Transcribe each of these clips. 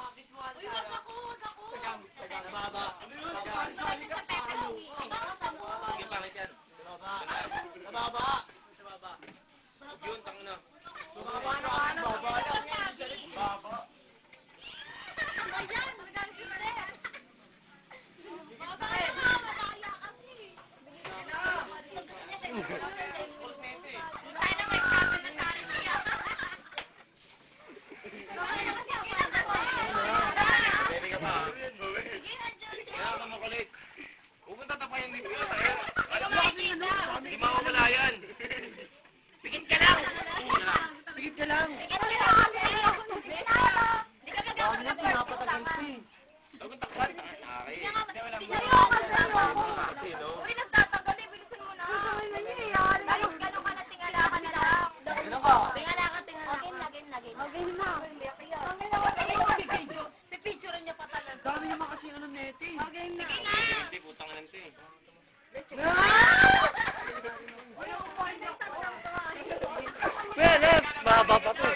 Uy, wag ako, wag ako. Nababa. Sige, pangit yan. Nababa. Yun, tangina. Nababa na ka na. Nababa. Ayan, magaling si Mare. Baba na nga, malaya kasi. Tayo na may kapit na tayo niya. Baby ka pa. Kaya ka makulit. Pupunta tapayan dito. Hindi mawawala yan. Pikit ka lang. Pigit ka lang. Bakit na pinapatagal ko eh. Tawag takpan. Uy, nagtatagal eh. Bilisan mo na. Gano'n ka na, tingala ka na lang. Ano ka? Tingala ka. Again na. Si picture niya pa talaga. Dami naman kasi ano neti. Again na. Hindi, putang na nito eh. Well, baba pa to.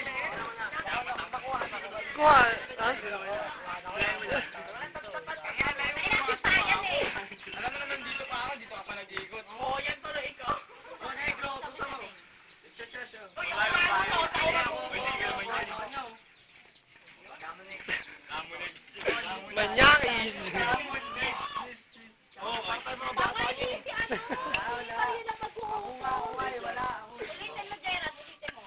Kuha. Ha? Alam mo naman dito pa ako, dito ka pa nag-iikot. Oo, yan tuloy ikaw. Oo, negro, gusto mo. Manyakis. Oo, patay mga bata niya. Ulitin mo, Gerard. Ulitin mo.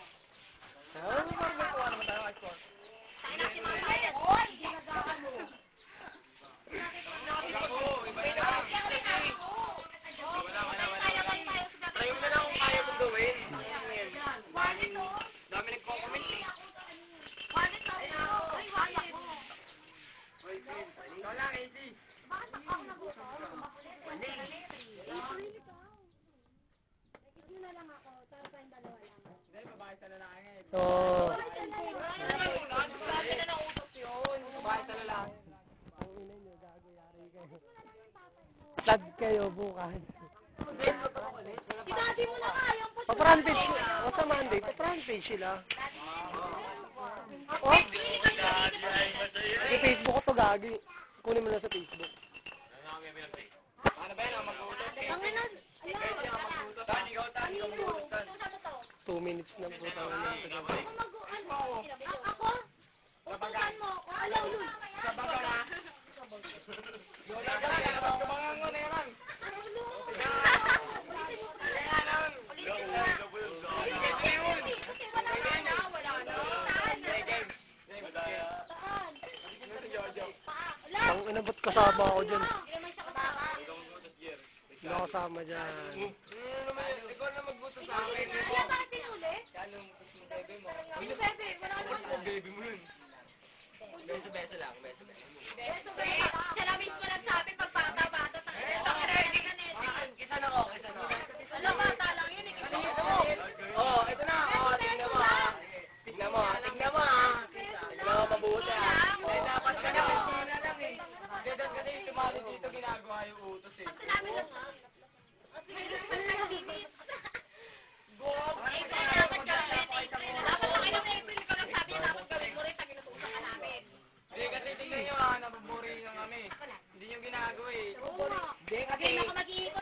Try mo na lang kung kaya mong gawin. Dami nagko-comment eh. Ikaw lang, Easy. Oh. Tag kayo bukas. Sinadi mo na nga yung puso. Pa-front page. O sa Monday, pa-front page sila. Oh? Sa Facebook ko to gagi. Kunin mo na sa Facebook. Ano ba yan? Mag-uutot eh. Ang ina, Tan, ikaw tan, ikaw mag-uutot tan. 2 minutes na po tayo na. Ako? Utusan mo ako. Alaw, Lul. Sa baga na. Wala ka lang, nabagkabangan mo na yan. Ang inabot kasama ako dyan. Hindi ako kasama dyan. Ikaw na magbuto sa akin. Kaya bakit tinuli? Bebe mo. Hindi pwede. Wala ka naman. Baby mo yun. Beso-beso lang, beso-beso. Salamin ko lang sabi pag bata-bata sa Isa na ako, isa na. Alam, bata lang yun. Oo, ito na. Oo, tignan mo ha. Tignan mo ha. Tignan mo mabuti ha. Dapat ka na. Hindi doon kasi yung tumali dito ginagawa yung utos eh. Salamin lang ha. Hindi kasi tignan nyo ha, nabuburing lang kami. Hindi nyo ginagawa eh. Hindi ako mag-iikot.